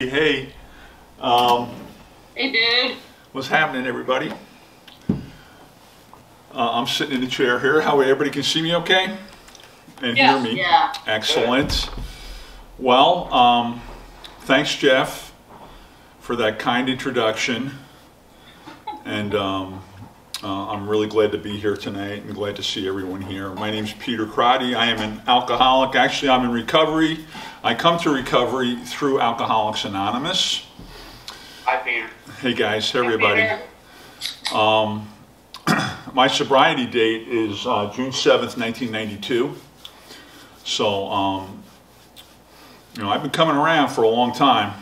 Hey, um, Hey, dude. what's happening, everybody? I'm sitting in the chair here. How everybody can see me okay? And hear Yes, me? yeah. Excellent. Well, thanks, Jeff, for that kind introduction. And I'm really glad to be here tonight and glad to see everyone here. My name's Peter Crotty. I am an alcoholic. Actually, I'm in recovery. I come to recovery through Alcoholics Anonymous. Hi, Peter. Hey guys, hey everybody. Peter. My sobriety date is June 7th, 1992. So, I've been coming around for a long time.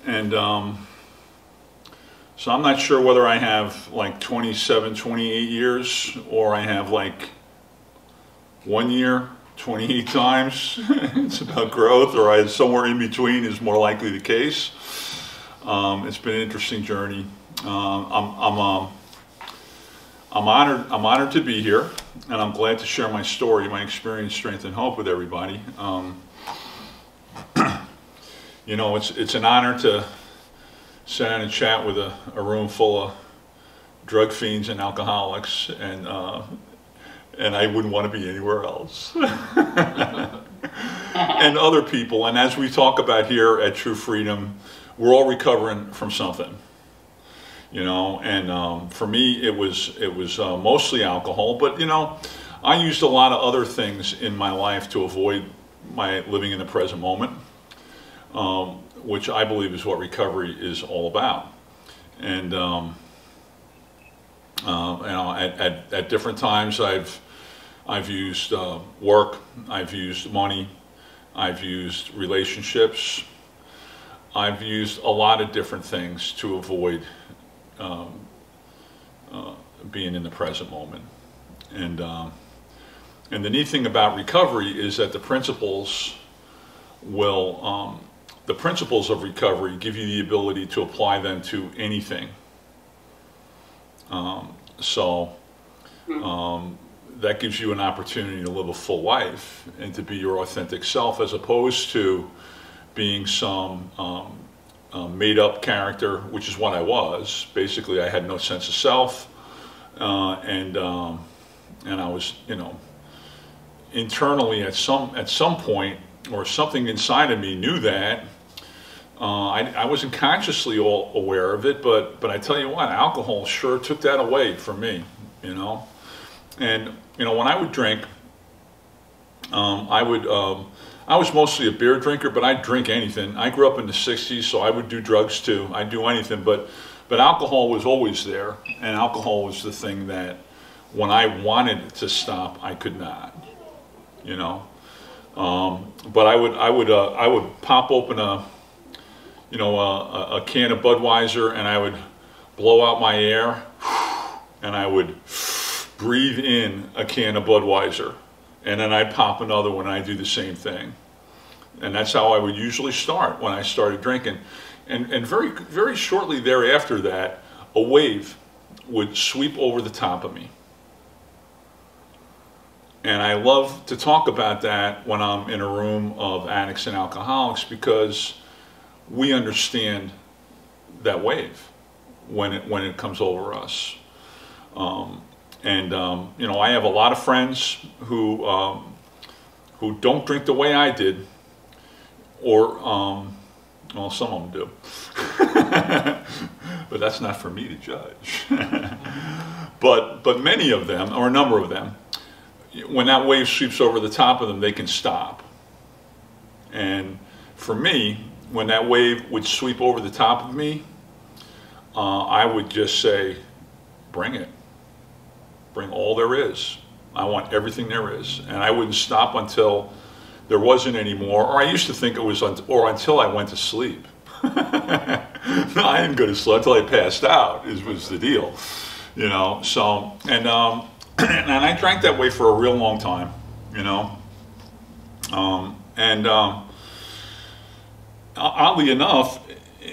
And so I'm not sure whether I have like 27, 28 years or I have like 1 year, 28 times. It's about growth, or somewhere in between is more likely the case. It's been an interesting journey. I'm honored to be here, and I'm glad to share my story, my experience, strength, and hope with everybody. It's an honor to sit down and chat with a room full of drug fiends and alcoholics, and I wouldn't want to be anywhere else. And other people, and as we talk about here at True Freedom, we're all recovering from something. And for me, it was mostly alcohol, but I used a lot of other things in my life to avoid my living in the present moment, which I believe is what recovery is all about. And at different times, I've used work, I've used money, I've used relationships, I've used a lot of different things to avoid being in the present moment. And the neat thing about recovery is that the principles of recovery give you the ability to apply them to anything. That gives you an opportunity to live a full life and to be your authentic self, as opposed to being some made-up character, which is what I was. Basically, I had no sense of self, and I was, internally at some point, or something inside of me knew that. I wasn't consciously all aware of it, but I tell you what, alcohol sure took that away from me, And when I would drink, I was mostly a beer drinker, but I'd drink anything. I grew up in the 60s, so I would do drugs too. I'd do anything, but alcohol was always there, and alcohol was the thing that when I wanted to stop, I could not, But I would pop open a can of Budweiser, and I would blow out my air, and I would breathe in a can of Budweiser, and then I'd pop another one, and I'd do the same thing. And that's how I would usually start when I started drinking. And very, very shortly thereafter that, a wave would sweep over the top of me. And I love to talk about that when I'm in a room of addicts and alcoholics, because we understand that wave when it comes over us. I have a lot of friends who don't drink the way I did, or well, some of them do, but that's not for me to judge. But many of them, or a number of them, when that wave sweeps over the top of them, they can stop. And for me, when that wave would sweep over the top of me, I would just say, bring it. Bring all there is. I want everything there is. And I wouldn't stop until there wasn't any more, or I used to think it was, or until I went to sleep. No, I didn't go to sleep until I passed out, was the deal. So, and I drank that way for a real long time, oddly enough,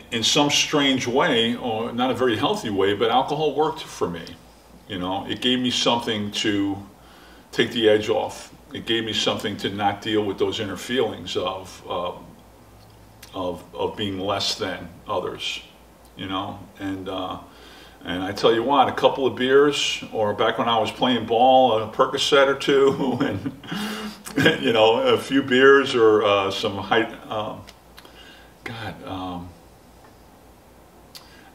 in some strange way, or not a very healthy way, but alcohol worked for me. It gave me something to take the edge off. It gave me something to not deal with those inner feelings of of being less than others, you know. And I tell you what, a couple of beers, or back when I was playing ball, a Percocet or two, and you know, a few beers or some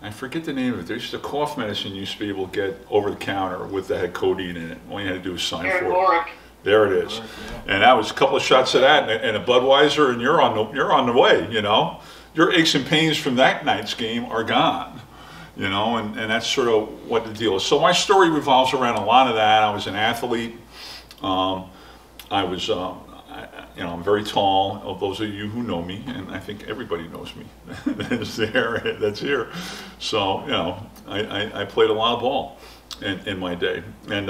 I forget the name of it. There's a cough medicine you used to be able to get over the counter with that had codeine in it. All you had to do was sign for it. There it is. And that was a couple of shots of that and a Budweiser, and you're on the way, you know. Your aches and pains from that night's game are gone, you know, and that's sort of what the deal is. So my story revolves around a lot of that. I was an athlete. I was, you know, I'm very tall. Of those of you who know me, and I think everybody knows me, that's here. So, you know, I played a lot of ball in my day. And,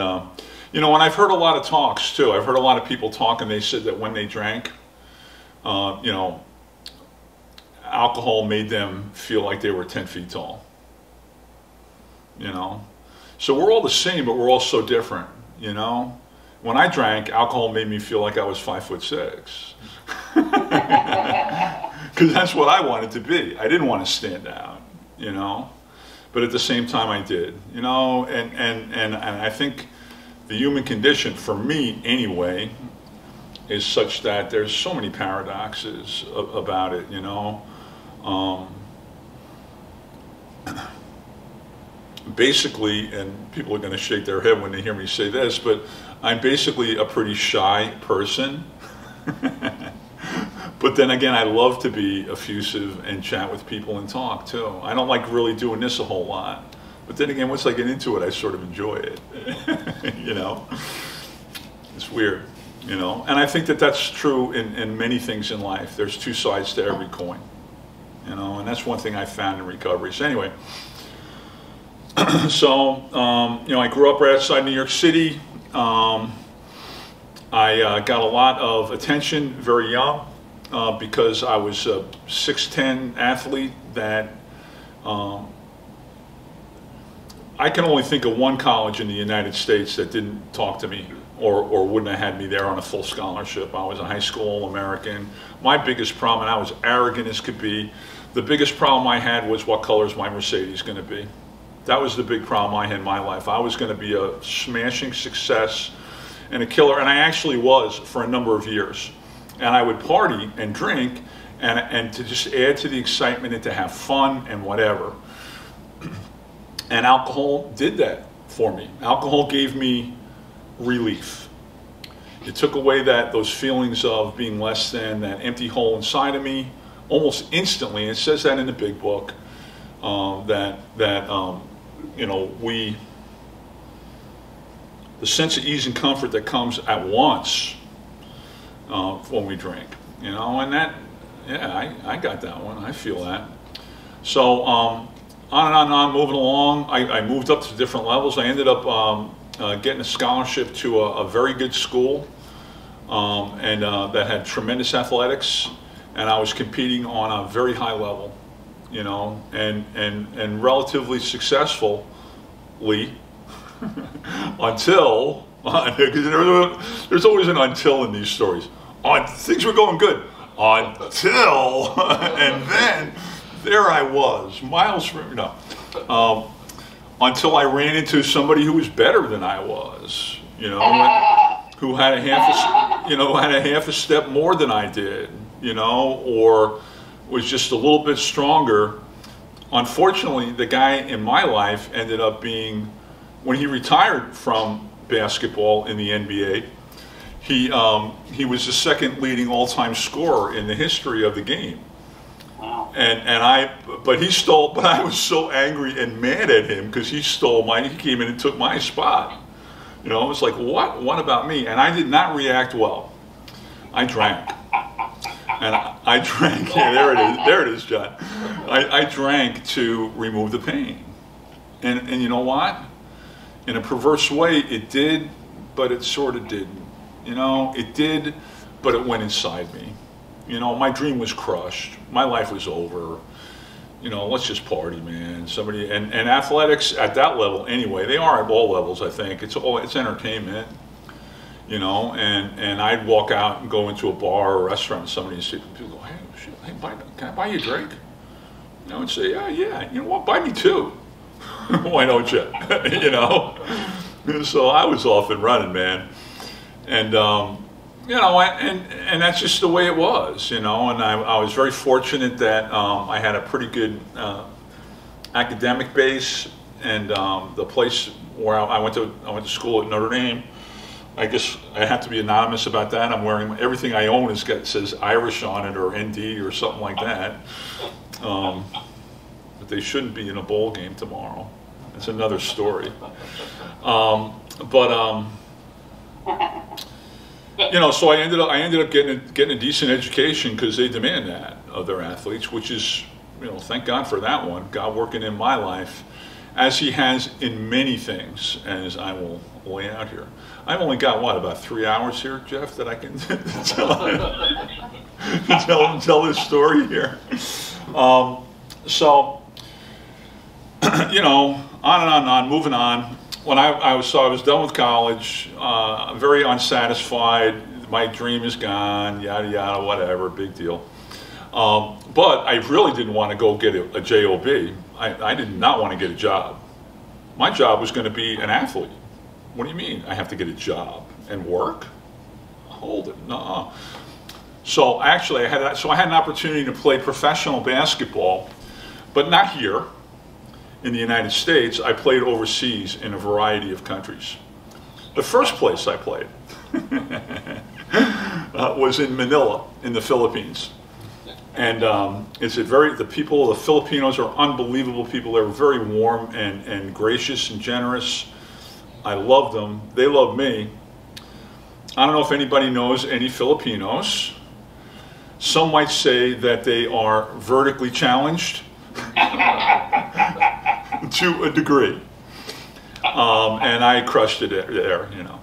you know, and I've heard a lot of talks too. I've heard a lot of people talk, and they said that when they drank, you know, alcohol made them feel like they were 10 feet tall. You know, so we're all the same, but we're all so different. You know, when I drank, alcohol made me feel like I was 5'6", because that's what I wanted to be. I didn't want to stand out. You know, but at the same time, I did. You know, and I think the human condition, for me anyway, is such that there's so many paradoxes about it, you know. Basically, and people are going to shake their head when they hear me say this, but I'm basically a pretty shy person. But then again, I love to be effusive and chat with people and talk too. I don't like really doing this a whole lot. But then again, once I get into it, I sort of enjoy it. You know, it's weird, you know. And I think that that's true in many things in life. There's two sides to every coin, you know, and that's one thing I found in recovery. So anyway, so, you know, I grew up right outside New York City. I got a lot of attention very young because I was a 6'10" athlete that I can only think of one college in the United States that didn't talk to me or wouldn't have had me there on a full scholarship. I was a high school All-American. My biggest problem, and I was arrogant as could be, the biggest problem I had was what color is my Mercedes going to be. That was the big problem I had in my life. I was going to be a smashing success and a killer, and I actually was for a number of years. And I would party and drink and to just add to the excitement and to have fun and whatever. And alcohol did that for me. Alcohol gave me relief. It took away those feelings of being less than, that empty hole inside of me, almost instantly. It says that in the big book, you know, the sense of ease and comfort that comes at once when we drink, you know, and that, yeah, I got that one. I feel that. So on and on, moving along. I moved up to different levels. I ended up getting a scholarship to a very good school, and that had tremendous athletics, and I was competing on a very high level, you know, and relatively successfully until, because there's always an until in these stories. Things were going good until, and then there I was, miles from, until I ran into somebody who was better than I was, you know, who had a half a step more than I did, you know, or was just a little bit stronger. Unfortunately, the guy in my life ended up being, when he retired from basketball in the NBA, he was the second leading all-time scorer in the history of the game. Wow. But I was so angry and mad at him because he came in and took my spot. You know, it was like, what about me? And I did not react well. I drank. And I drank, yeah, there it is, John. I drank to remove the pain. And you know what? In a perverse way, it did, but it sort of didn't. You know, it did, but it went inside me. You know, my dream was crushed. My life was over. You know, let's just party, man. And athletics at that level anyway, they are at all levels, I think. It's entertainment. You know, and I'd walk out and go into a bar or a restaurant and somebody would say, people go, hey, shit, hey, can I buy you a drink? I would say, yeah, you know what, buy me two. Why don't you? You know? So I was off and running, man. And, you know, and that's just the way it was, you know, and I was very fortunate that I had a pretty good academic base, and the place where I went to school at Notre Dame. I guess I have to be anonymous about that. I'm wearing everything I own says Irish on it or ND or something like that. But they shouldn't be in a bowl game tomorrow. It's another story. You know, so I ended up getting a decent education because they demand that of their athletes, which is, you know, thank God for that one. God working in my life, as He has in many things, as I will lay out here. I've only got about 3 hours here, Jeff, that I can tell this story here. So, you know, on and on, moving on. When I was done with college, very unsatisfied. My dream is gone, yada yada, whatever, big deal. But I really didn't want to go get a job. I did not want to get a job. My job was going to be an athlete. What do you mean? I have to get a job and work? Hold it, no. So actually, I had an opportunity to play professional basketball, but not here in the United States. I played overseas in a variety of countries. The first place I played was in Manila, in the Philippines. And the people, the Filipinos are unbelievable people. They're very warm and gracious and generous. I loved them. They loved me. I don't know if anybody knows any Filipinos. Some might say that they are vertically challenged to a degree. And I crushed it there, you know.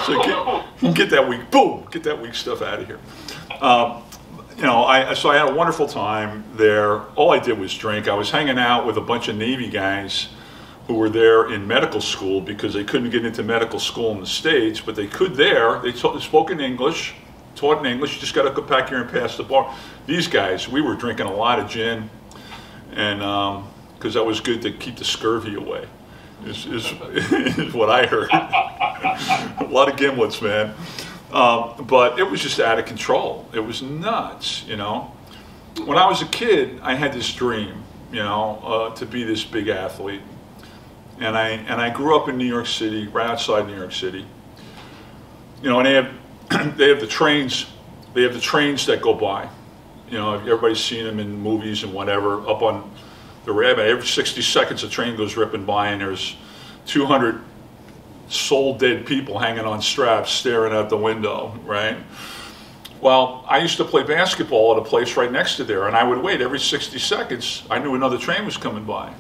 So get that weak, boom, get that weak stuff out of here. You know, so I had a wonderful time there. All I did was drink. I was hanging out with a bunch of Navy guys who were there in medical school because they couldn't get into medical school in the States, but they could there. They spoke in English, taught in English. You just got to go back here and pass the bar. These guys, we were drinking a lot of gin, and because that was good to keep the scurvy away, is what I heard. A lot of gimlets, man. But it was just out of control. It was nuts, you know. When I was a kid, I had this dream, you know, to be this big athlete. And I grew up in New York City, right outside New York City. You know, and they have the trains that go by. You know, everybody's seen them in movies and whatever. Up on the ramp, every 60 seconds a train goes ripping by, and there's 200 soul dead people hanging on straps staring out the window, right? Well, I used to play basketball at a place right next to there, and I would wait every 60 seconds. I knew another train was coming by.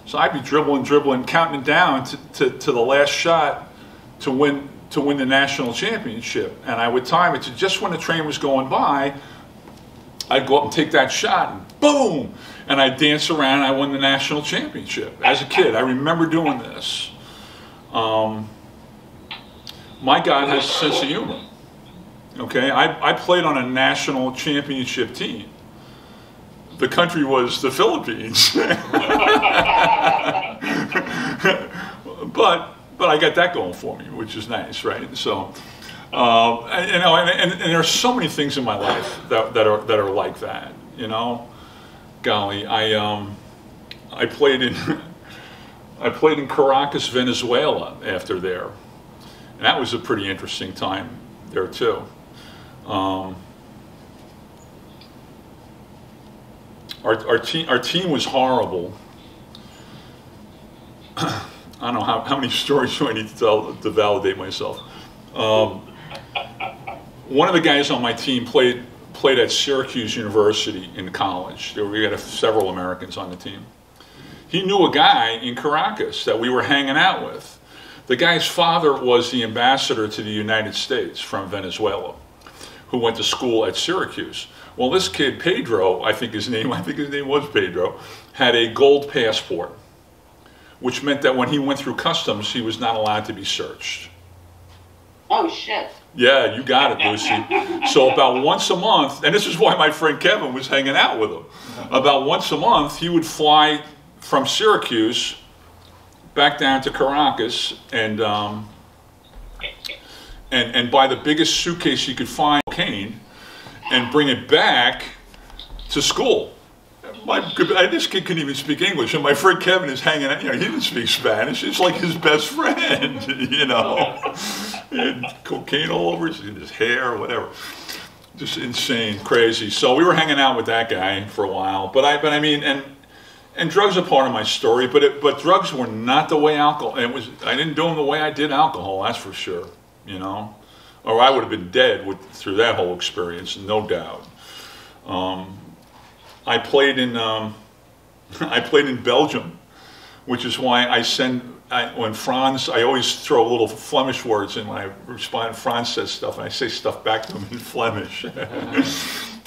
So I'd be dribbling, counting it down to the last shot to win the national championship. And I would time it to just when the train was going by, I'd go up and take that shot, and boom! And I'd dance around, and I won the national championship. As a kid, I remember doing this. My God has a sense of humor. Okay, I played on a national championship team. The country was the Philippines. but I got that going for me, which is nice, right? So, you know, and there's so many things in my life that are like that. You know, golly, I played in Caracas, Venezuela after there, and that was a pretty interesting time there too. Our team was horrible. I don't know how many stories do I need to tell to validate myself. One of the guys on my team played at Syracuse University in college. We had several Americans on the team. He knew a guy in Caracas that we were hanging out with. The guy's father was the ambassador to the United States from Venezuela, who went to school at Syracuse. Well, this kid, Pedro, I think his name was Pedro, had a gold passport, which meant that when he went through customs, he was not allowed to be searched. Oh, shit. Yeah, you got it, Lucy. So about once a month, and this is why my friend Kevin was hanging out with him. About once a month, he would fly from Syracuse back down to Caracas and buy the biggest suitcase he could find, cocaine, and bring it back to school. This kid couldn't even speak English, and my friend Kevin is hanging out. He didn't speak Spanish. It's like his best friend, And cocaine all over his hair, whatever. Just insane, crazy. So we were hanging out with that guy for a while. But I mean, and drugs are part of my story. But drugs were not the way alcohol. I didn't do them the way I did alcohol. That's for sure. Or I would have been dead through that whole experience, no doubt. I played in Belgium, which is why when Franz, I always throw little Flemish words in when I respond. Franz says stuff, and I say stuff back to him in Flemish.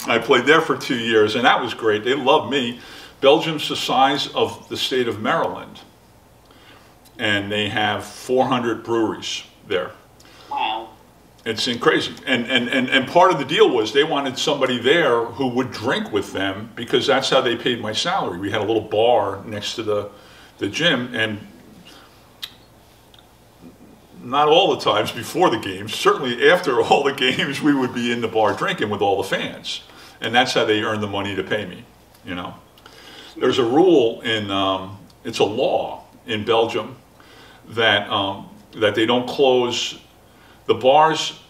I played there for 2 years, and that was great. They loved me. Belgium's the size of the state of Maryland, and they have 400 breweries there. Wow. It's crazy. And part of the deal was they wanted somebody there who would drink with them because that's how they paid my salary. We had a little bar next to the gym, and not all the times before the games, certainly after all the games, we would be in the bar drinking with all the fans. And that's how they earned the money to pay me, There's a rule it's a law in Belgium that they don't close. The bars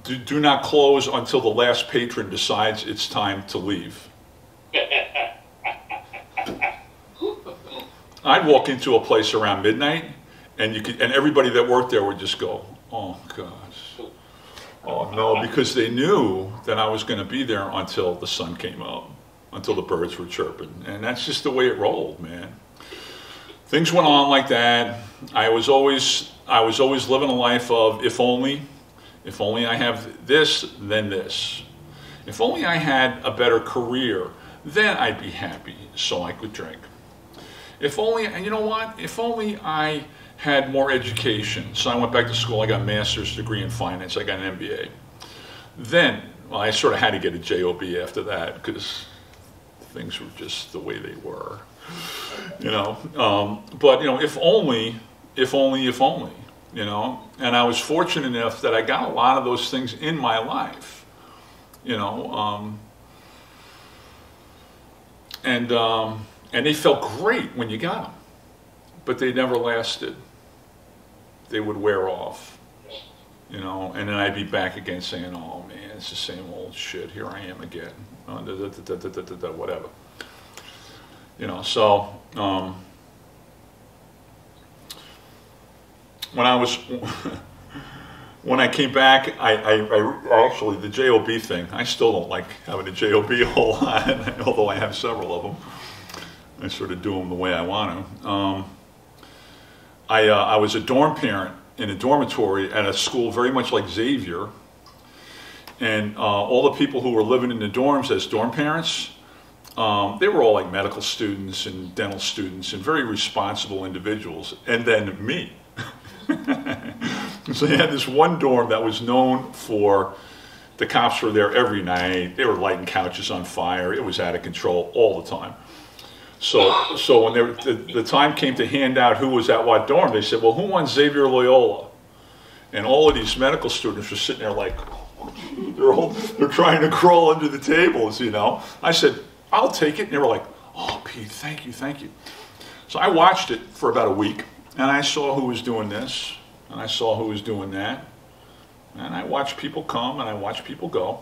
do not close until the last patron decides it's time to leave. I'd walk into a place around midnight, and everybody that worked there would just go, "Oh gosh, oh no," because they knew that I was going to be there until the sun came up, until the birds were chirping, and that's just the way it rolled, man. Things went on like that. I was always living a life of if only I have this, then this. If only I had a better career, then I'd be happy so I could drink. If only, and you know what? If only I had more education. So I went back to school, I got a master's degree in finance, I got an MBA. Then, I sort of had to get a JOB after that because things were just the way they were. But if only, and I was fortunate enough that I got a lot of those things in my life, and they felt great when you got them, but they never lasted. They would wear off, and then I'd be back again saying, "Oh man, it's the same old shit. Here I am again." Whatever. So when I came back, I actually, the JOB thing, I still don't like having a JOB a whole lot, although I have several of them. I sort of do them the way I want to. I was a dorm parent in a dormitory at a school very much like Xavier, and all the people who were living in the dorms as dorm parents, they were all like medical students and dental students and very responsible individuals, and then me. So you had this one dorm that was known for, the cops were there every night, they were lighting couches on fire, it was out of control all the time. So when the time came to hand out who was at what dorm, they said, "Well, who wants Xavier Loyola?" And all of these medical students were sitting there like, they're trying to crawl under the tables, I said, "I'll take it." And they were like, "Oh, Pete, thank you. So I watched it for about a week, and I saw who was doing this, and I saw who was doing that, and I watched people come, and I watched people go.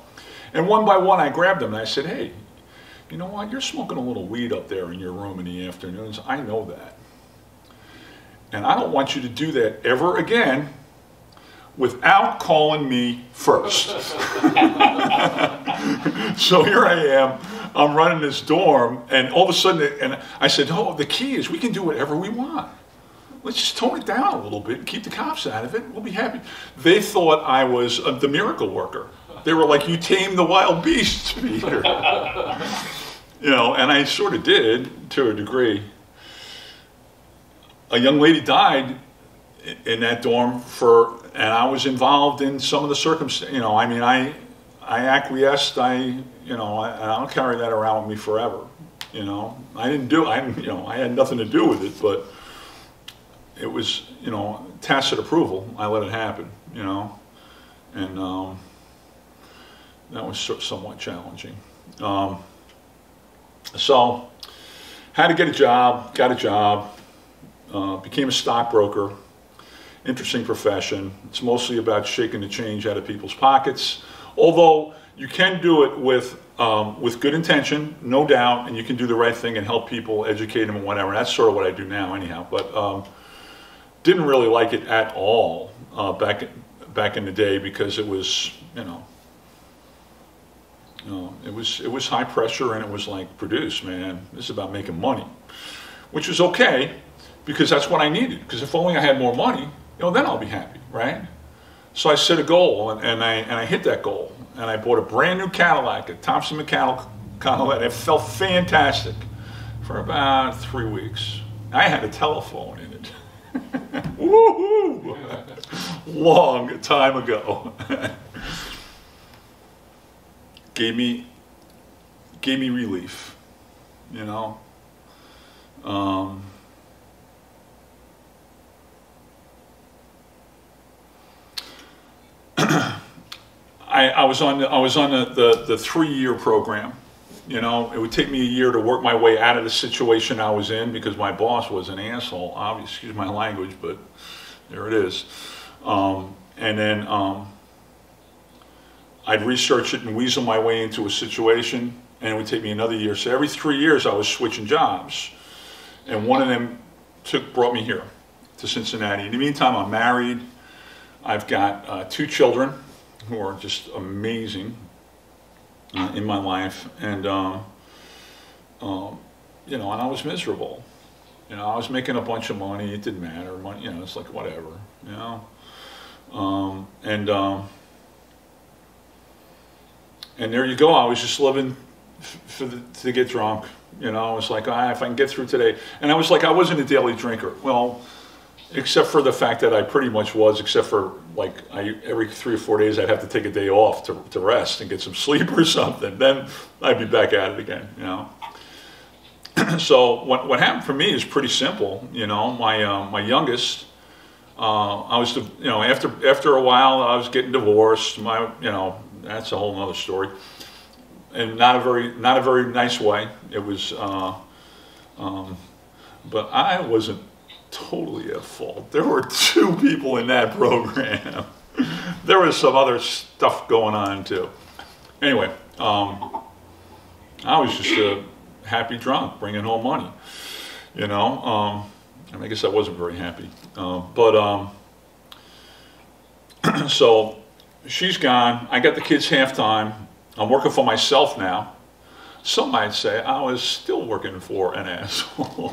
And one by one, I grabbed them, and I said, "Hey, you know what? You're smoking a little weed up there in your room in the afternoons. I know that. And I don't want you to do that ever again without calling me first." So here I am, I'm running this dorm, and all of a sudden, and I said, "Oh, the key is we can do whatever we want. Let's just tone it down a little bit and keep the cops out of it. We'll be happy." They thought I was the miracle worker. They were like, "You tamed the wild beasts, Peter." And I sort of did to a degree. A young lady died in that dorm for and I was involved in some of the circumstances. I mean, I acquiesced. I don't carry that around with me forever. I didn't do. I had nothing to do with it, but it was tacit approval. I let it happen. And that was somewhat challenging. So had to get a job. Got a job. Became a stockbroker. Interesting profession. It's mostly about shaking the change out of people's pockets. Although you can do it with good intention, no doubt, and you can do the right thing and help people, educate them, and whatever. And that's sort of what I do now, anyhow. But didn't really like it at all back in the day, because it was it was high pressure, and it was like, produce, man. This is about making money, which was okay, because that's what I needed. Because if only I had more money, then I'll be happy, right? So I set a goal, and I hit that goal, and I bought a brand new Cadillac, a Thompson Mechanical Cadillac. It felt fantastic for about 3 weeks. I had a telephone in it. Woohoo! Long time ago. Gave me relief, I was on the 3-year program. It would take me a year to work my way out of the situation I was in, because my boss was an asshole. Obviously, excuse my language, but there it is. And then I'd research it and weasel my way into a situation, and it would take me another year. So every 3 years, I was switching jobs, and one of them brought me here to Cincinnati. In the meantime, I'm married. I've got 2 children who are just amazing in my life, and and I was miserable. I was making a bunch of money. It didn't matter. Money, it's like whatever. And there you go. I was just living to get drunk. I was like, if I can get through today. And I was like, I wasn't a daily drinker. Well, except for the fact that I pretty much was, except for like every 3 or 4 days I'd have to take a day off to rest and get some sleep or something. Then I'd be back at it again, So what happened for me is pretty simple. My youngest, I was, after a while I was getting divorced. That's a whole nother story, and not a very nice way. It was, but I wasn't totally at fault. There were 2 people in that program. There was some other stuff going on too. Anyway, I was just a happy drunk, bringing home money. I guess I wasn't very happy. So she's gone. I got the kids half-time. I'm working for myself now. Some might say I was still working for an asshole.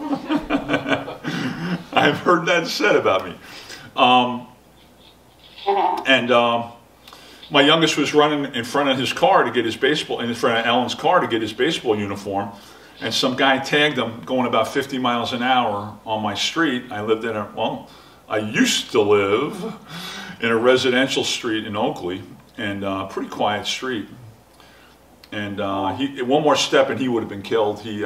I've heard that said about me. My youngest was running in front of his car to get his baseball, in front of Ellen's car to get his baseball uniform, and some guy tagged him going about 50 miles an hour on my street. I used to live in a residential street in Oakley, and pretty quiet street. And one more step and he would have been killed. He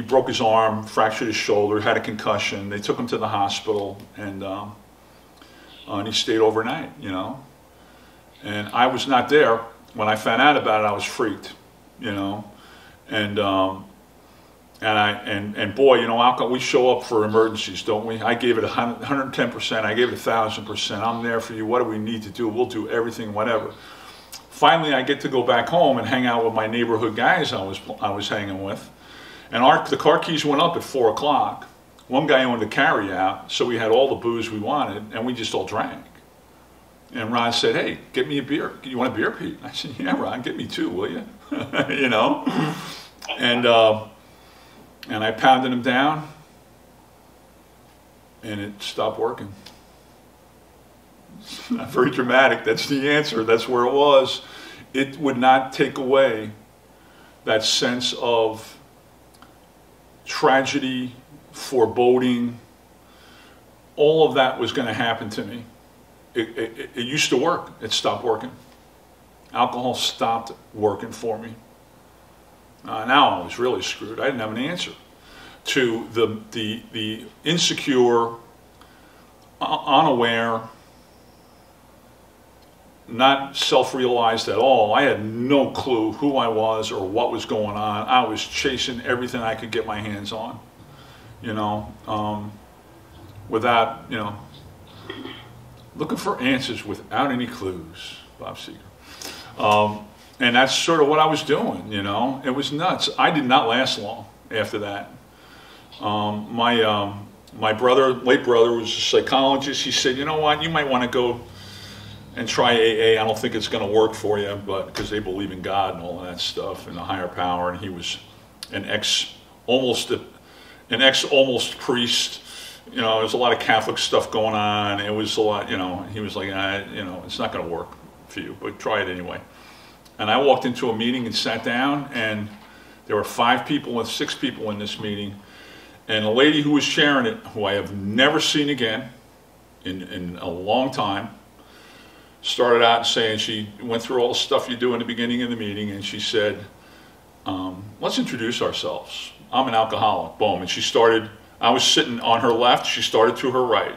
broke his arm, fractured his shoulder, had a concussion. They took him to the hospital, and he stayed overnight, And I was not there. When I found out about it, I was freaked, And boy, alcohol, we show up for emergencies, don't we? I gave it 110%. I gave it 1,000%. I'm there for you. What do we need to do? We'll do everything, whatever. Finally, I get to go back home and hang out with my neighborhood guys I was hanging with. And the car keys went up at 4 o'clock. One guy owned a carry out, so we had all the booze we wanted, and we just all drank. And Ron said, "Hey, get me a beer. You want a beer, Pete?" I said, "Yeah, Ron, get me 2, will you?" And I pounded him down, and it stopped working. It's not very dramatic. That's the answer. That's where it was. It would not take away that sense of tragedy, foreboding. All of that was going to happen to me. it used to work. It stopped working. Alcohol stopped working for me. Now I was really screwed. I didn't have an answer to the insecure, unaware, not self-realized at all. I had no clue who I was or what was going on. I was chasing everything I could get my hands on, you know, without, you know, looking for answers without any clues, Bob Seger. And that's sort of what I was doing, you know. It was nuts. I did not last long after that. My brother, late brother, was a psychologist. He said, you know what, you might want to go and try AA. I don't think it's going to work for you, but because they believe in God and all of that stuff and the higher power. And he was an ex almost priest. You know, there's a lot of Catholic stuff going on. It was a lot, you know. He was like, you know, it's not going to work for you, but try it anyway. And I walked into a meeting and sat down, and there were 5 people and 6 people in this meeting. And a lady who was chairing it, who I have never seen again in a long time, started out saying, she went through all the stuff you do in the beginning of the meeting, and she said, let's introduce ourselves. I'm an alcoholic, boom. And she started, I was sitting on her left, she started to her right.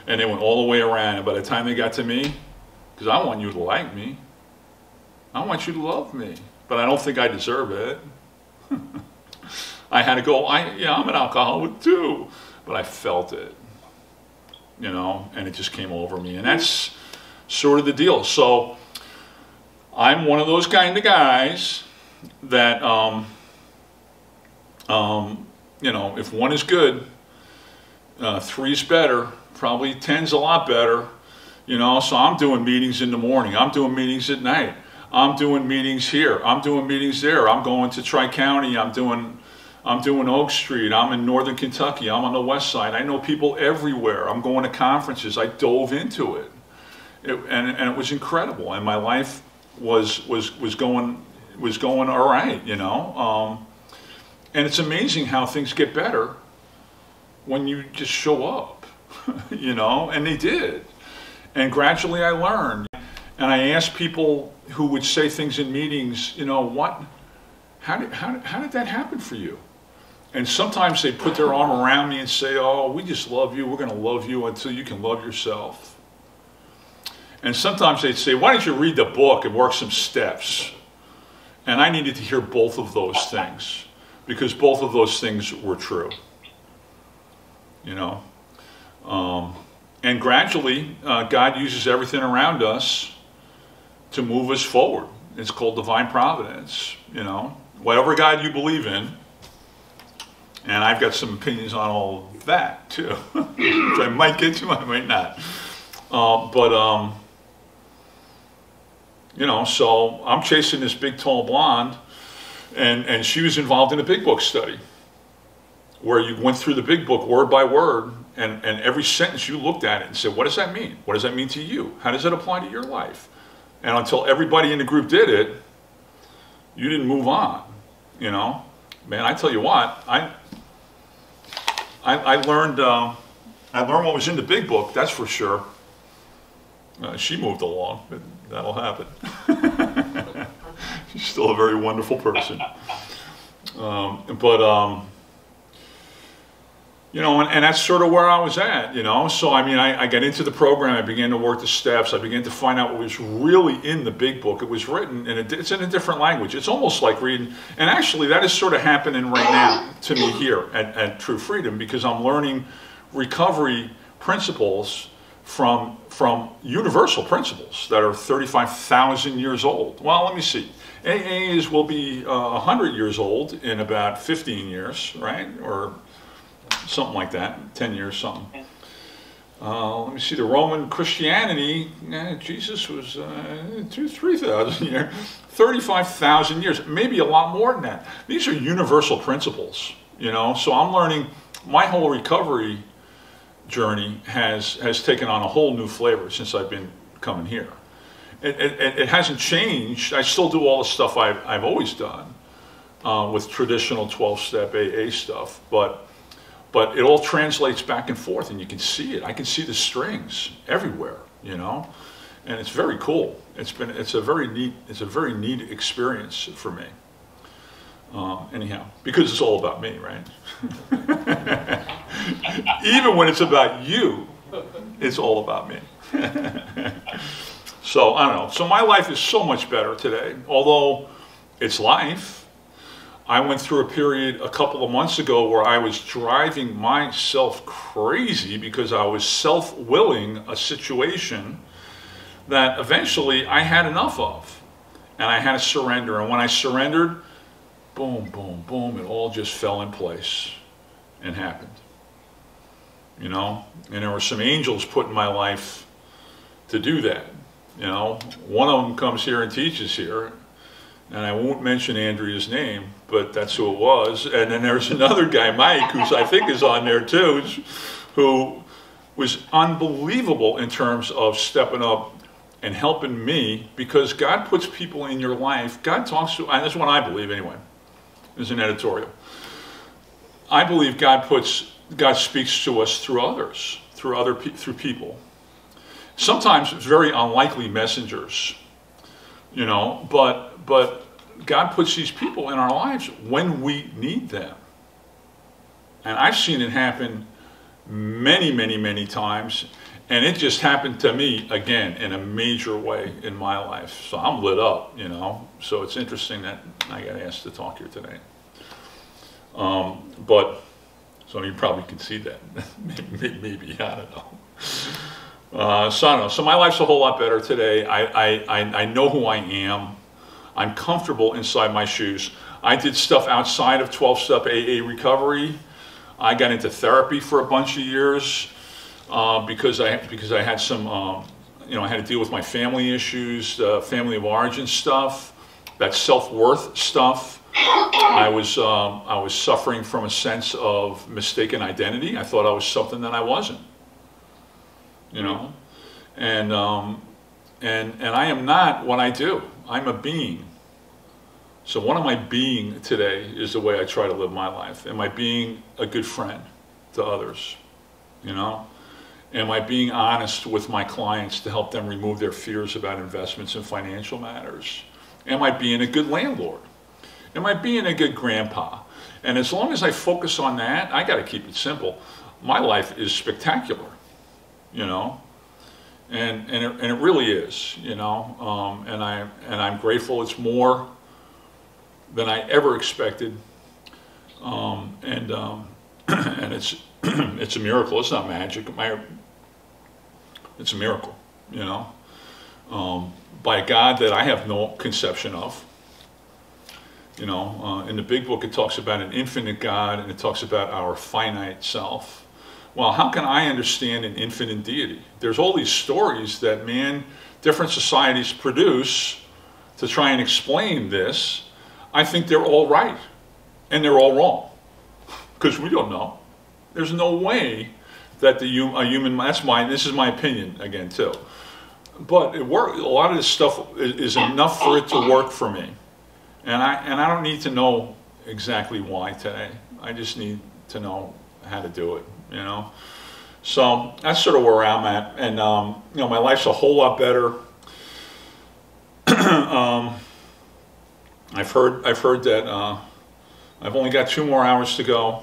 And they went all the way around, and by the time they got to me, because I want you to like me, I want you to love me, but I don't think I deserve it. I had to go, yeah, I'm an alcoholic too, but I felt it, you know, and it just came over me. And that's sort of the deal. So I'm one of those kind of guys that, you know, if 1 is good, 3 is better, probably 10's a lot better, you know. So I'm doing meetings in the morning, I'm doing meetings at night, I'm doing meetings here, I'm doing meetings there, I'm going to Tri-County, I'm doing Oak Street, I'm in Northern Kentucky, I'm on the West Side. I know people everywhere. I'm going to conferences. I dove into it. And it was incredible. And my life was going all right, you know. And it's amazing how things get better when you just show up, you know, and they did. And gradually I learned. And I asked people who would say things in meetings, you know, how did that happen for you? And sometimes they put their arm around me and say, oh, we just love you. We're going to love you until you can love yourself. And sometimes they'd say, why don't you read the book and work some steps? And I needed to hear both of those things, because both of those things were true, you know. And gradually, God uses everything around us to move us forward. It's called divine providence, you know. Whatever God you believe in, and I've got some opinions on all of that too, which I might get to, I might not. You know, so I'm chasing this big, tall blonde, and she was involved in a big book study, where you went through the big book word by word, and every sentence you looked at it and said, what does that mean? What does that mean to you? How does it apply to your life? And until everybody in the group did it, you didn't move on, you know. Man, I tell you what, I learned what was in the big book, that's for sure. She moved along, but that'll happen. She's still a very wonderful person. You know, and that's sort of where I was at, you know. So, I mean, I got into the program, I began to work the steps, I began to find out what was really in the big book. It was written, it's in a different language. It's almost like reading, and actually that is sort of happening right now to me here at True Freedom, because I'm learning recovery principles from universal principles that are 35,000 years old. Well, let me see. AAs will be 100 years old in about 15 years, right? Or something like that, 10 years, something. Let me see, the Roman Christianity, Jesus was 3,000 years, 35,000 years, maybe a lot more than that. These are universal principles, you know, so I'm learning, my whole recovery journey has taken on a whole new flavor since I've been coming here. It hasn't changed. I still do all the stuff I've always done with traditional 12-step AA stuff, but it all translates back and forth, and you can see it. I can see the strings everywhere, you know, and it's very cool. It's a very neat experience for me. Anyhow, because it's all about me, right? Even when it's about you, it's all about me. So I don't know. So my life is so much better today, although it's life. I went through a period a couple of months ago where I was driving myself crazy because I was self-willing a situation that eventually I had enough of, and I had to surrender. And when I surrendered, boom, boom, boom, it all just fell in place and happened. You know, and there were some angels put in my life to do that. You know, one of them comes here and teaches here, and I won't mention Andrea's name, but that's who it was. And then there's another guy, Mike, who's I think is on there too, who was unbelievable in terms of stepping up and helping me, because God puts people in your life. God talks to, and that's what I believe anyway. There's an editorial. I believe God speaks to us through others, through people. Sometimes it's very unlikely messengers, you know, but God puts these people in our lives when we need them. And I've seen it happen many, many, many times, and it just happened to me again in a major way in my life. So I'm lit up, you know. So it's interesting that I got asked to talk here today. But so you probably could see that. Maybe, I don't know. So I don't know. So my life's a whole lot better today. I know who I am. I'm comfortable inside my shoes. I did stuff outside of 12-step AA recovery. I got into therapy for a bunch of years because I had some, you know, I had to deal with my family issues, family of origin stuff, that self-worth stuff. I was suffering from a sense of mistaken identity. I thought I was something that I wasn't, you know, and I am not what I do. I'm a being. So what am I being today is the way I try to live my life. Am I being a good friend to others, you know? Am I being honest with my clients to help them remove their fears about investments and financial matters? Am I being a good landlord? Am I being a good grandpa? And as long as I focus on that, I got to keep it simple. My life is spectacular, you know, and it really is, you know. And I'm grateful. It's more than I ever expected, and it's it's a miracle. It's not magic. It's a miracle, you know, by a God that I have no conception of. You know, in the big book it talks about an infinite God, and it talks about our finite self. Well, how can I understand an infinite deity? There's all these stories that different societies produce to try and explain this. I think they're all right, and they're all wrong, because we don't know. There's no way that a human, this is my opinion again too, but a lot of this stuff is enough for it to work for me. And I don't need to know exactly why today. I just need to know how to do it, you know. So that's sort of where I'm at, and you know, my life's a whole lot better. I've heard that I've only got 2 more hours to go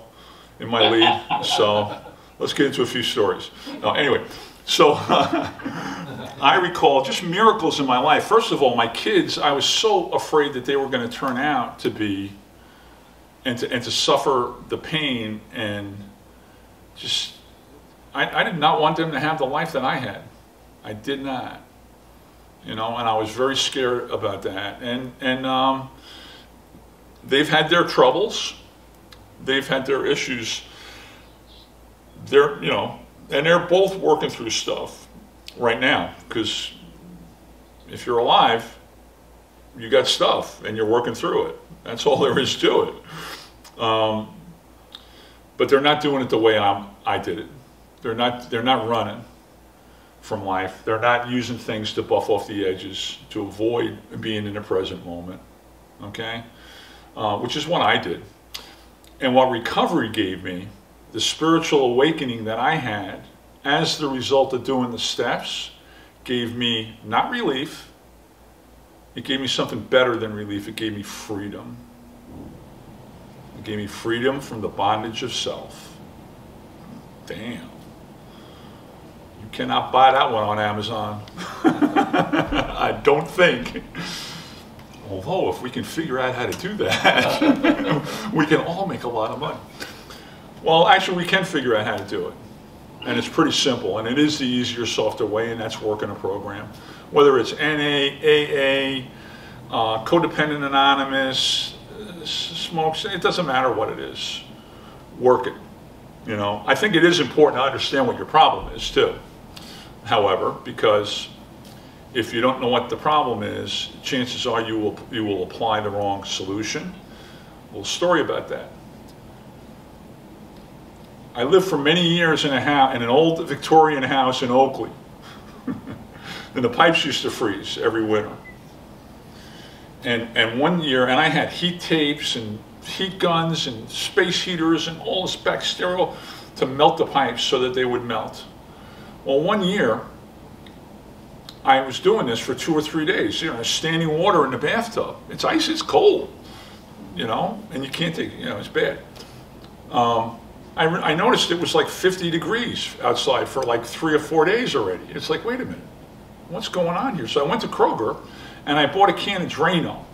in my lead, so let's get into a few stories. Anyway, so I recall just miracles in my life. First of all, my kids, I was so afraid that they were going to turn out to be, and to suffer the pain, and just, I did not want them to have the life that I had. I did not, you know, and I was very scared about that. And they've had their troubles, they've had their issues. They're, you know, and they're both working through stuff right now, because if you're alive, you got stuff and you're working through it. That's all there is to it. But they're not doing it the way I did it. They're not running from life. They're not using things to buff off the edges to avoid being in the present moment. Okay, which is what I did, and what recovery gave me, the spiritual awakening that I had as the result of doing the steps, gave me not relief. It gave me something better than relief. It gave me freedom. It gave me freedom from the bondage of self. Damn. You cannot buy that one on Amazon. I don't think. Although, if we can figure out how to do that, we can all make a lot of money. Well, actually, we can figure out how to do it. And it's pretty simple. And it is the easier, softer way, and that's working a program. Whether it's NA, AA, Codependent Anonymous, smokes, it doesn't matter what it is. Work it. You know, I think it is important to understand what your problem is, too. However, because if you don't know what the problem is, chances are you will apply the wrong solution. A little story about that. I lived for many years in an old Victorian house in Oakley. And the pipes used to freeze every winter. And one year, and I had heat tapes and heat guns and space heaters and all this Bexterial to melt the pipes so that they would melt. Well, one year, I was doing this for 2 or 3 days. You know, standing water in the bathtub. It's ice, it's cold, you know, and you can't take, you know, it's bad. I noticed it was like 50 degrees outside for like 3 or 4 days already. It's like, wait a minute, what's going on here? So I went to Kroger and I bought a can of Drano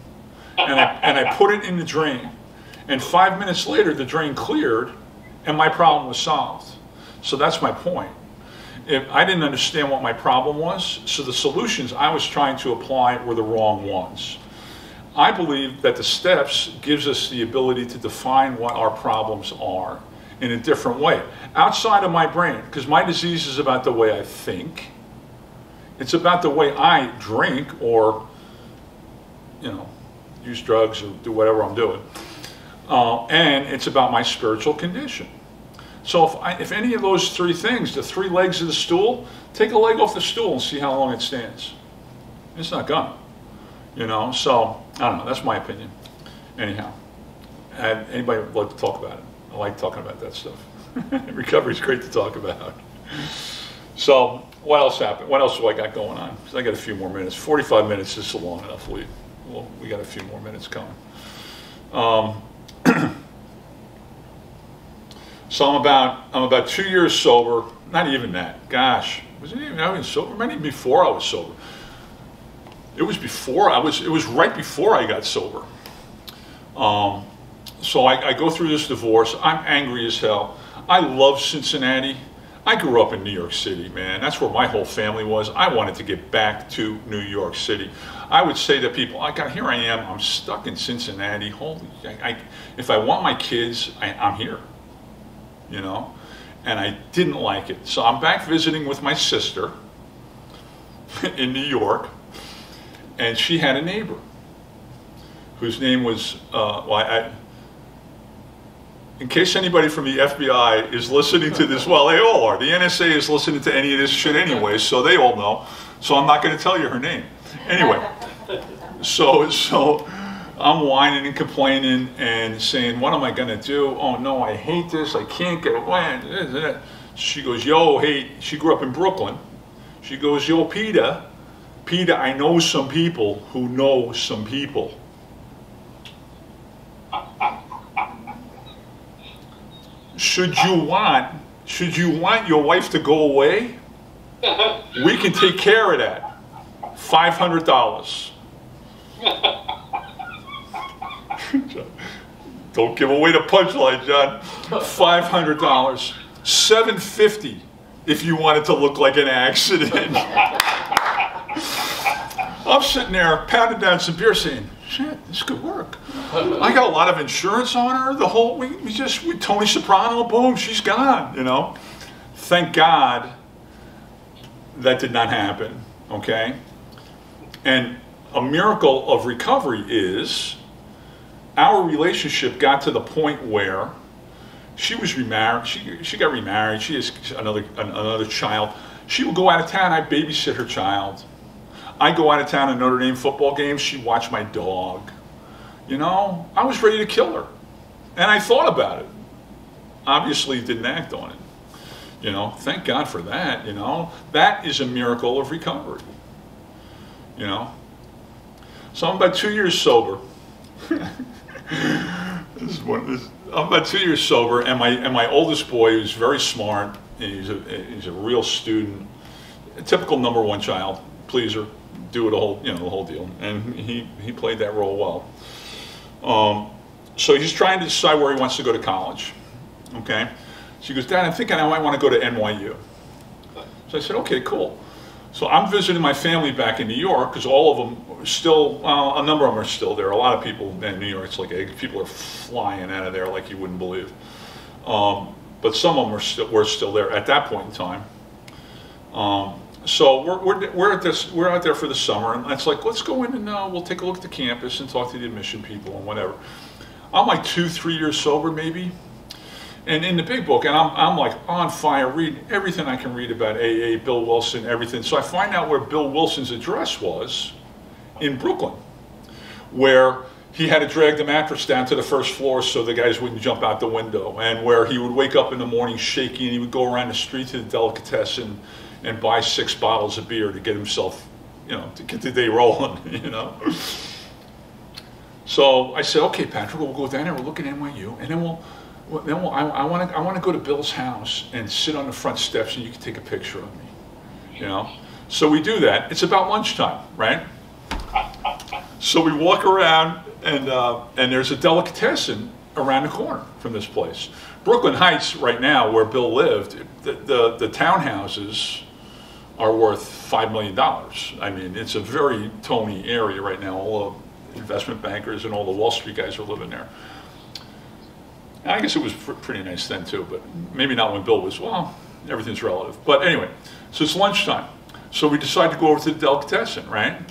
and I put it in the drain. And 5 minutes later, the drain cleared and my problem was solved. So that's my point. If I didn't understand what my problem was, so the solutions I was trying to apply were the wrong ones. I believe that the steps gives us the ability to define what our problems are in a different way, outside of my brain, because my disease is about the way I think. It's about the way I drink or, you know, use drugs or do whatever I'm doing. And it's about my spiritual condition. So if any of those 3 things, the 3 legs of the stool, take a leg off the stool and see how long it stands. It's not gonna, you know. So I don't know. That's my opinion. Anyhow, anybody would like to talk about it? I like talking about that stuff. Recovery is great to talk about. So what else happened? What else do I got going on? I got a few more minutes. 45 minutes is long enough. We got a few more minutes coming. So I'm about 2 years sober. Not even that. Gosh, was it even I was sober? Maybe before I was sober. It was before I was. It was right before I got sober. So I go through this divorce. I'm angry as hell. I love Cincinnati. I grew up in New York City, man. That's where my whole family was. I wanted to get back to New York City. I would say to people, here I am. I'm stuck in Cincinnati. Holy, if I want my kids, I'm here. You know, and I didn't like it. So I'm back visiting with my sister in New York, and she had a neighbor whose name was, in case anybody from the FBI is listening to this, well, they all are. The NSA is listening to any of this shit anyway, so they all know. So I'm not going to tell you her name. Anyway, so I'm whining and complaining and saying, what am I going to do? Oh, no, I hate this. I can't get away. She goes, yo, hey, she grew up in Brooklyn. She goes, yo, Peter, I know some people who know some people. Should you want your wife to go away? We can take care of that. $500. Don't give away the punchline, John. $500. $750 if you want it to look like an accident. I'm sitting there pounding down some beer saying, shit, this could work. I got a lot of insurance on her. The whole, we Tony Soprano, boom, she's gone, you know. Thank God that did not happen, okay? And a miracle of recovery is our relationship got to the point where she was remarried. She got remarried. She has another child. She would go out of town. I babysit her child. I go out of town to Notre Dame football games. She'd watch my dog. You know, I was ready to kill her. And I thought about it. Obviously didn't act on it. You know, thank God for that, you know. That is a miracle of recovery, you know. So I'm about 2 years sober. I'm about 2 years sober, and my oldest boy, who's very smart, and he's a real student, a typical number one child, pleaser, do it the whole deal, and he played that role well. So he's trying to decide where he wants to go to college. Okay, so he goes, Dad, I'm thinking I might want to go to NYU. So I said, okay, cool. So I'm visiting my family back in New York because all of them are still, a number of them are still there. A lot of people in New York, it's like people are flying out of there like you wouldn't believe. But some of them were still there at that point in time. So we're out there for the summer, and it's like, let's go in and we'll take a look at the campus and talk to the admission people and whatever. I'm like 2-3 years sober maybe. And in the big book, and I'm like on fire, reading everything I can read about AA, Bill Wilson, everything. So I find out where Bill Wilson's address was in Brooklyn, where he had to drag the mattress down to the first floor so the guys wouldn't jump out the window, and where he would wake up in the morning shaky, and he would go around the street to the delicatessen and buy 6 bottles of beer to get himself, you know, to get the day rolling, you know. So I said, okay, Patrick, we'll go down there, we'll look at NYU, and then I want to go to Bill's house and sit on the front steps, and you can take a picture of me, you know. So we do that. It's about lunchtime, right? So we walk around, and there's a delicatessen around the corner from this place. Brooklyn Heights, right now, where Bill lived, the townhouses are worth $5 million. I mean, it's a very Tony area right now. All the investment bankers and all the Wall Street guys are living there. I guess it was pretty nice then too, but maybe not when Bill was, well, everything's relative. But anyway, so it's lunchtime. So we decide to go over to the delicatessen, right?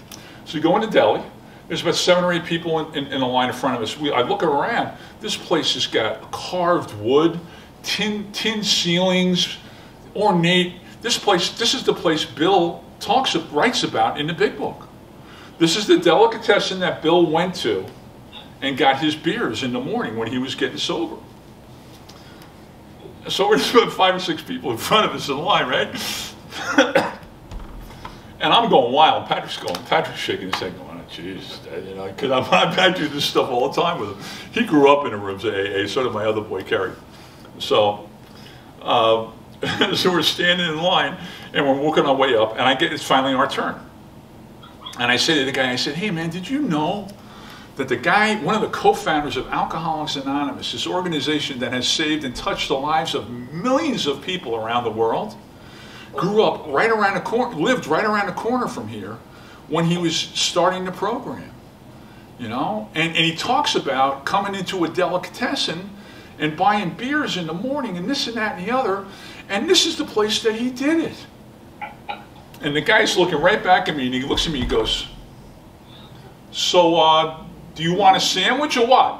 So we go in the deli. There's about 7 or 8 people in a line in front of us. I look around. This place has got carved wood, tin ceilings, ornate. This is the place Bill writes about in the big book. This is the delicatessen that Bill went to and got his beers in the morning when he was getting sober. So we're just about 5 or 6 people in front of us in line, right? And I'm going wild. Patrick's shaking his head, going, oh, geez, you know, because I do this stuff all the time with him. He grew up in the rooms at AA, so did my other boy, Kerry. So, so we're standing in line, and we're working our way up, and it's finally our turn. And I say to the guy, I said, hey man, did you know that the guy, one of the co-founders of Alcoholics Anonymous, this organization that has saved and touched the lives of millions of people around the world, grew up right around the corner, lived right around the corner from here when he was starting the program, you know? And he talks about coming into a delicatessen and buying beers in the morning and this and that and the other, and this is the place that he did it. And the guy's looking right back at me, and he looks at me, he goes, so, do you want a sandwich or what?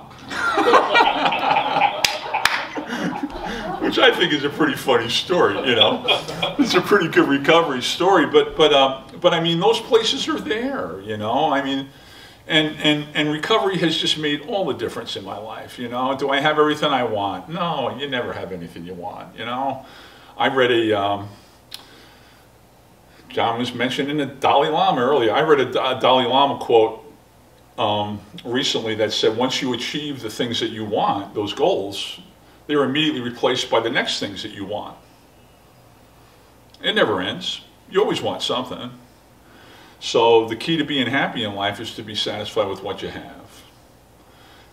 Which I think is a pretty funny story, you know. It's a pretty good recovery story, but I mean, those places are there, you know. I mean, and recovery has just made all the difference in my life, you know. Do I have everything I want? No, you never have anything you want, you know. I read John was mentioning the Dalai Lama earlier. I read a Dalai Lama quote recently that said, once you achieve the things that you want, those goals, they're immediately replaced by the next things that you want. It never ends. You always want something. So the key to being happy in life is to be satisfied with what you have.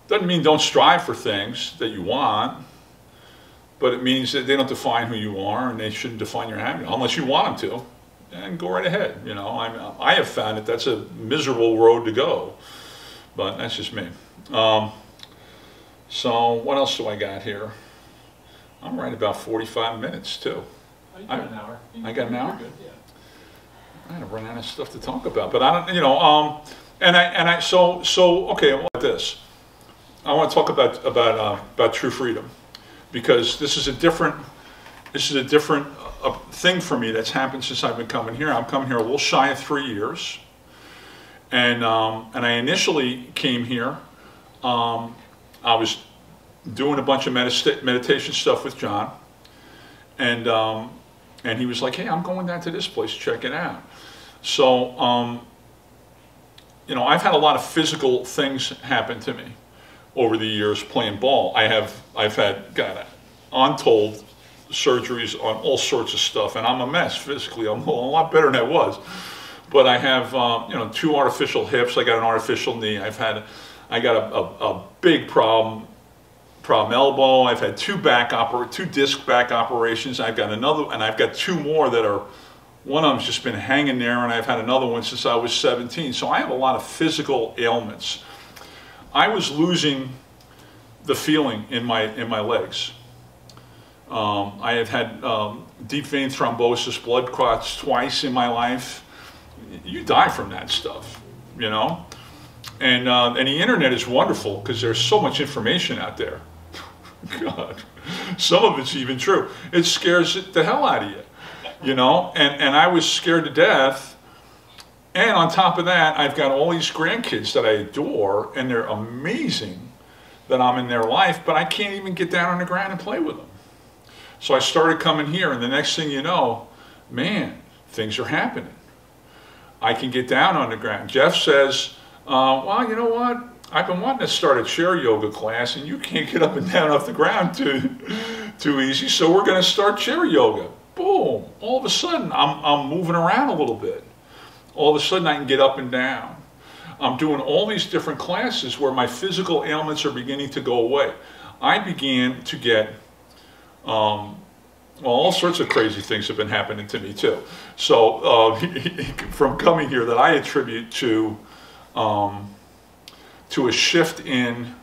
Doesn't mean don't strive for things that you want, but it means that they don't define who you are, and they shouldn't define your happiness unless you want them to. And go right ahead. You know, I have found that that's a miserable road to go, but that's just me. So what else do I got here? I'm right about 45 minutes too. Oh, you got an hour. I got an hour? Good, yeah. I had to run out of stuff to talk about, but I don't, you know, so okay, about this. I want to talk about true freedom, because this is a different thing for me that's happened since I've been coming here. I'm coming here a little shy of 3 years, and I initially came here. I was doing a bunch of meditation stuff with John, and he was like, hey, I'm going down to this place, check it out. So, you know, I've had a lot of physical things happen to me over the years playing ball. I've had, God, untold surgeries on all sorts of stuff, and I'm a mess physically. I'm a lot better than I was. But I have, you know, 2 artificial hips. I got an artificial knee. I got a big problem elbow. I've had 2 disc back operations. I've got another, and I've got 2 more that are, one of them's just been hanging there, and I've had another one since I was 17. So I have a lot of physical ailments. I was losing the feeling in my legs. I had had deep vein thrombosis, blood clots twice in my life. You die from that stuff, you know? And the internet is wonderful because there's so much information out there. God, some of it's even true. It scares the hell out of you, you know? And I was scared to death. And on top of that, I've got all these grandkids that I adore, and they're amazing that I'm in their life, but I can't even get down on the ground and play with them. So I started coming here, and the next thing you know, man, things are happening. I can get down on the ground. Jeff says, well, you know what? I've been wanting to start a chair yoga class, and you can't get up and down off the ground too easy, so we're going to start chair yoga. Boom. All of a sudden, I'm moving around a little bit. All of a sudden, I can get up and down. I'm doing all these different classes where my physical ailments are beginning to go away. I began to get, well, all sorts of crazy things have been happening to me too. So from coming here, that I attribute to a shift in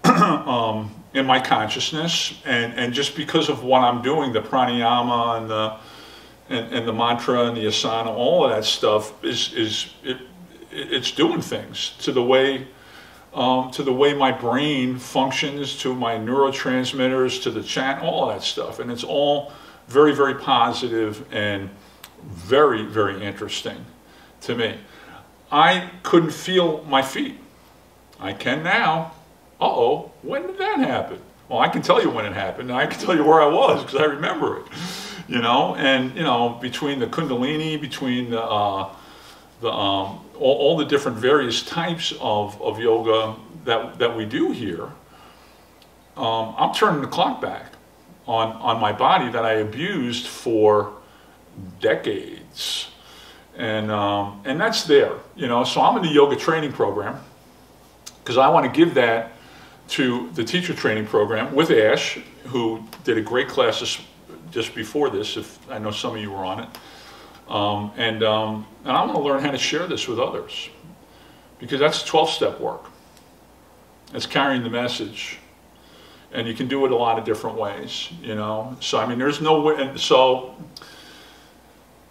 my consciousness, and just because of what I'm doing, the pranayama and the mantra and the asana, all of that stuff it's doing things to the way my brain functions, to my neurotransmitters, to the chant, all of that stuff, and it's all very, very positive and very, very interesting to me. I couldn't feel my feet. I can now. Uh-oh, when did that happen? Well, I can tell you when it happened, and I can tell you where I was because I remember it. You know, and you know, between the Kundalini, between all the different various types of yoga that we do here, I'm turning the clock back on my body that I abused for decades, and that's there. You know, so I'm in the yoga training program because I want to give that to the teacher training program with Ash, who did a great class just before this, if I know some of you were on it, and I want to learn how to share this with others, because that's 12-step work. It's carrying the message, and you can do it a lot of different ways, you know. So I mean, there's no way, and so,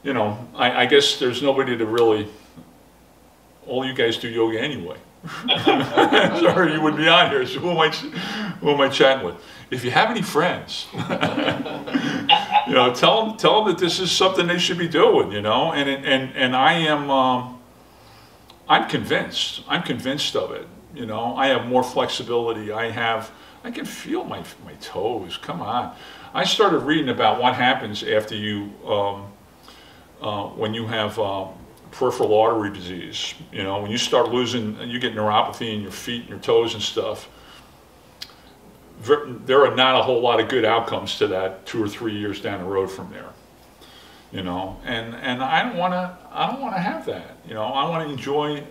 you know, I guess there's nobody to really. All you guys do yoga anyway. Sorry, you wouldn't be on here. So who am I chatting with? If you have any friends, you know, tell them that this is something they should be doing. You know, and I am. I'm convinced. I'm convinced of it. You know, I have more flexibility. I can feel my toes. Come on. I started reading about what happens after you when you have peripheral artery disease. You know, when you start losing, you get neuropathy in your feet and your toes and stuff. There are not a whole lot of good outcomes to that 2 or 3 years down the road from there. You know, and I don't want to have that. You know, I want to enjoy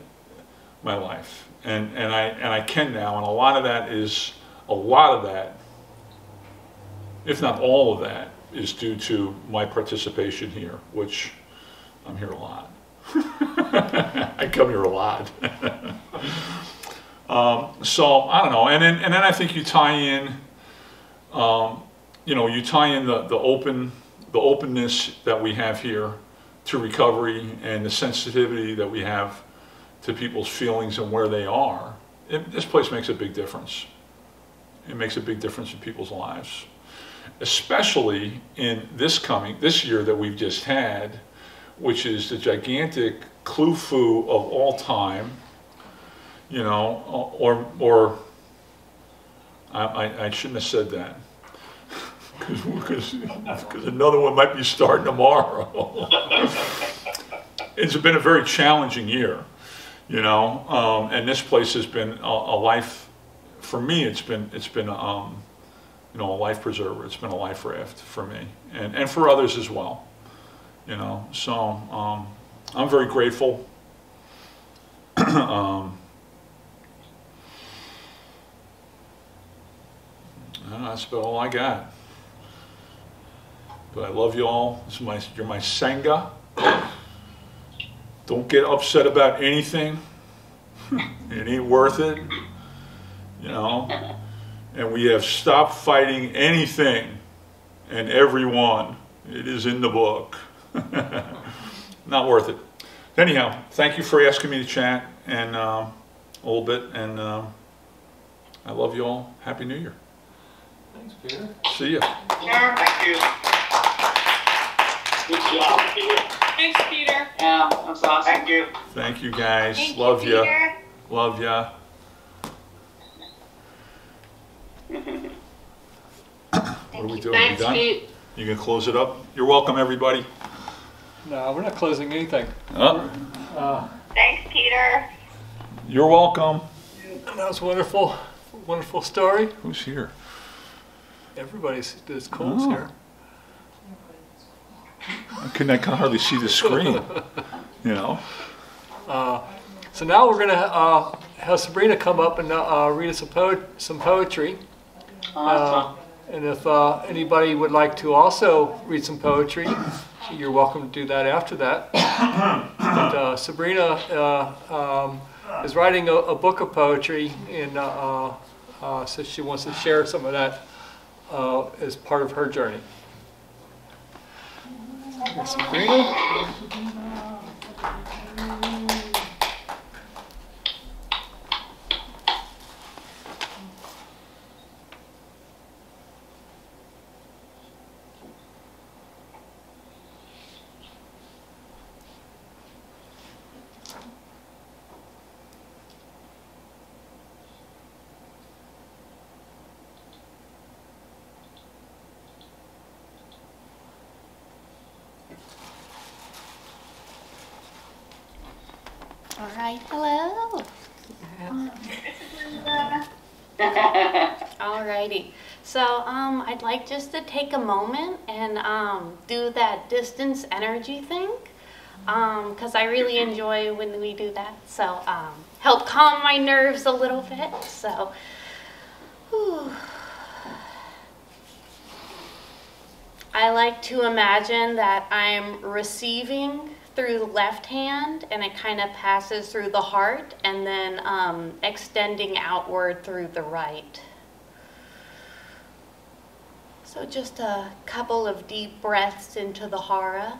my life, and I can now, and a lot of that, if not all of that, is due to my participation here, which I'm here a lot. I come here a lot. So I don't know, and then I think you tie in, you know, you tie in the openness that we have here to recovery, and the sensitivity that we have to people's feelings and where they are. This place makes a big difference. It makes a big difference in people's lives, especially in this year that we've just had, which is the gigantic Clufu of all time. You know, or I shouldn't have said that. because another one might be starting tomorrow. It's been a very challenging year, you know, and this place has been a life, for me, it's been you know, a life preserver. It's been a life raft for me, and for others as well, you know. So I'm very grateful. That's about all I got. But I love you all. You're my Sangha. Don't get upset about anything. It ain't worth it. You know? And we have stopped fighting anything and everyone. It is in the book. Not worth it. Anyhow, thank you for asking me to chat and a little bit. And I love you all. Happy New Year. Thanks, Peter. See ya. Sure. Thank you. Good job, Peter. Thanks, Peter. Yeah, that's awesome. Thank you. Thank you, guys. Thank Love you, ya. Peter. Love ya. What are we doing? Thanks, we done? Pete. You can close it up. You're welcome, everybody. No, we're not closing anything. Thanks, Peter. You're welcome. That was wonderful. Wonderful story. Who's here? Everybody's cool here. I can hardly see the screen. You know. So now we're gonna have Sabrina come up and read us some poetry. Awesome. And if anybody would like to also read some poetry, you're welcome to do that after that. But Sabrina is writing a book of poetry, and so she wants to share some of that as part of her journey. Sabrina? All right, hello. Alrighty. So I'd like just to take a moment and do that distance energy thing, because I really enjoy when we do that. So help calm my nerves a little bit. So. Whew. I like to imagine that I'm receiving through the left hand, and it kind of passes through the heart, and then extending outward through the right. So just a couple of deep breaths into the hara.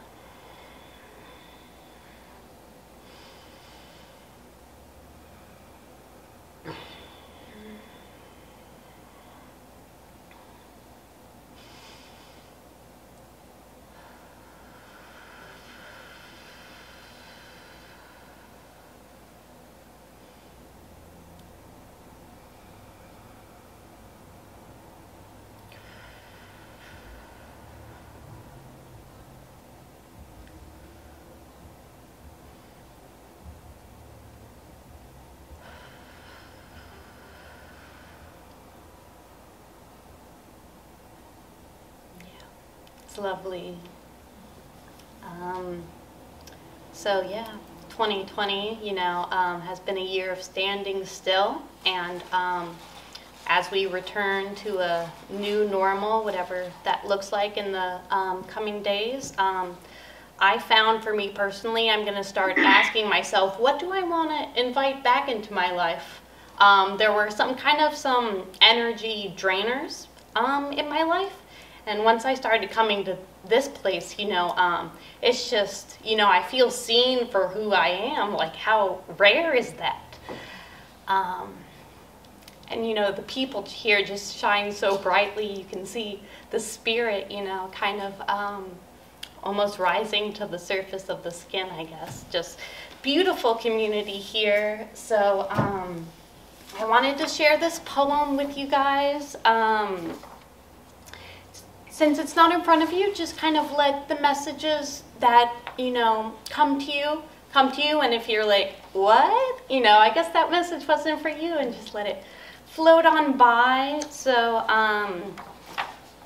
Lovely. So yeah, 2020, you know, has been a year of standing still, and as we return to a new normal, whatever that looks like in the coming days, I found for me personally, I'm going to start asking myself, what do I want to invite back into my life? There were some energy drainers in my life. And once I started coming to this place, you know, it's just, you know, I feel seen for who I am. Like, how rare is that? And, you know, the people here just shine so brightly. You can see the spirit, you know, kind of almost rising to the surface of the skin, I guess. Just beautiful community here. So I wanted to share this poem with you guys. since it's not in front of you, just kind of let the messages that, come to you, and if you're like, what? I guess that message wasn't for you, and just let it float on by. So I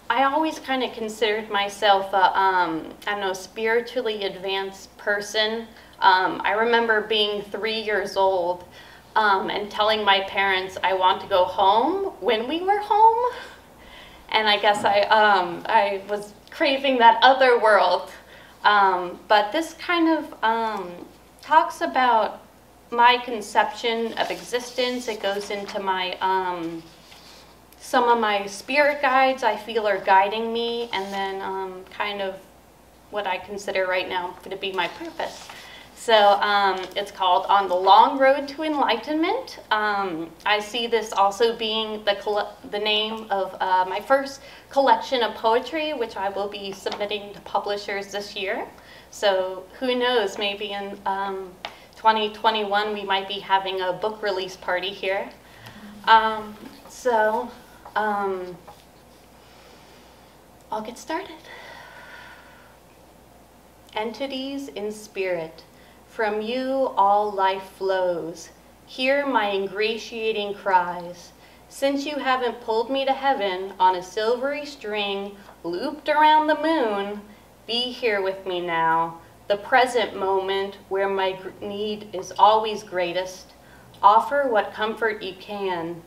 always kind of considered myself a, spiritually advanced person. I remember being 3 years old and telling my parents I want to go home when we were home. And I guess I was craving that other world. But this kind of talks about my conception of existence. It goes into my some of my spirit guides I feel are guiding me, and then kind of what I consider right now to be my purpose. So it's called On the Long Road to Enlightenment. I see this also being the name of my first collection of poetry, which I will be submitting to publishers this year. So who knows, maybe in 2021 we might be having a book release party here. I'll get started. Entities in spirit. From you all life flows. Hear my ingratiating cries. Since you haven't pulled me to heaven on a silvery string looped around the moon, be here with me now, the present moment where my need is always greatest. Offer what comfort you can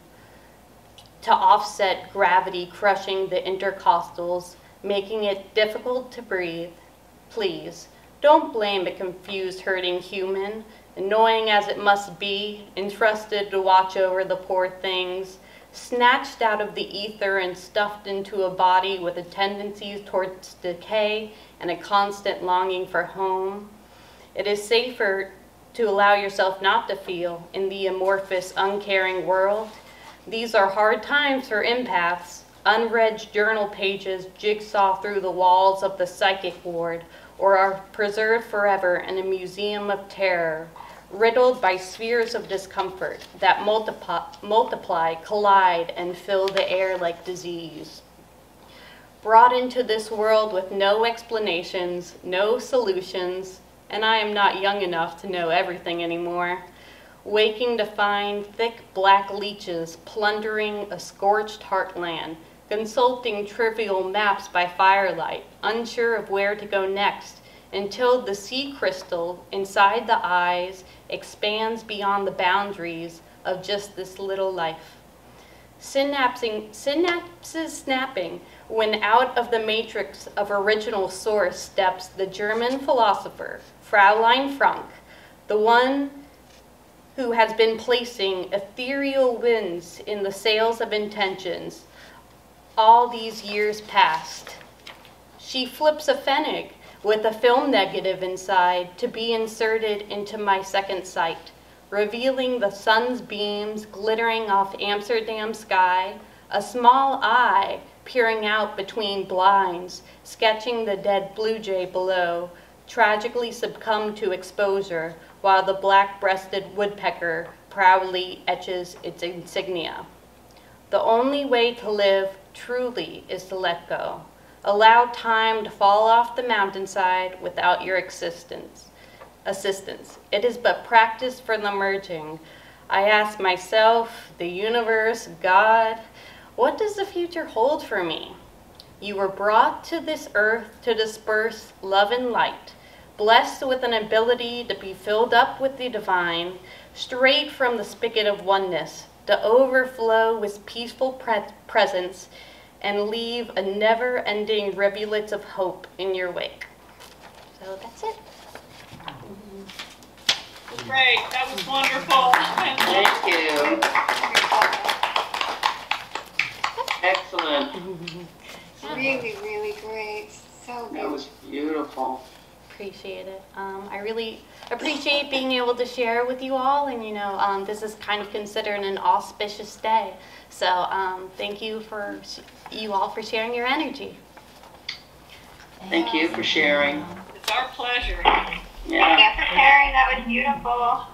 to offset gravity crushing the intercostals, making it difficult to breathe. Please. Don't blame a confused, hurting human, annoying as it must be, entrusted to watch over the poor things, snatched out of the ether and stuffed into a body with a tendency towards decay and a constant longing for home. It is safer to allow yourself not to feel in the amorphous, uncaring world. These are hard times for empaths. Unread journal pages jigsaw through the walls of the psychic ward, or are preserved forever in a museum of terror, riddled by spheres of discomfort that multiply, collide, and fill the air like disease. Brought into this world with no explanations, no solutions, and I am not young enough to know everything anymore. Waking to find thick black leeches plundering a scorched heartland, consulting trivial maps by firelight, unsure of where to go next, until the sea crystal inside the eyes expands beyond the boundaries of just this little life. Synapses snapping when out of the matrix of original source steps the German philosopher, Fraulein Frank, the one who has been placing ethereal winds in the sails of intentions all these years past. She flips a pfennig with a film negative inside to be inserted into my second sight, revealing the sun's beams glittering off Amsterdam sky, a small eye peering out between blinds, sketching the dead blue jay below, tragically succumbed to exposure, while the black-breasted woodpecker proudly etches its insignia. The only way to live truly is to let go. Allow time to fall off the mountainside without your assistance. It is but practice for the merging. I ask myself, the universe, God, what does the future hold for me? You were brought to this earth to disperse love and light, blessed with an ability to be filled up with the divine, straight from the spigot of oneness, to overflow with peaceful presence and leave a never-ending rivulets of hope in your wake. So that's it. Great, that was wonderful. Thank you. Excellent. Really, really great. So That good. was beautiful. Appreciate it. I really appreciate being able to share with you all, and this is kind of considered an auspicious day. So thank you for you all for sharing your energy. Thank you for sharing. It's our pleasure. Yeah. Thank you for sharing. That was beautiful.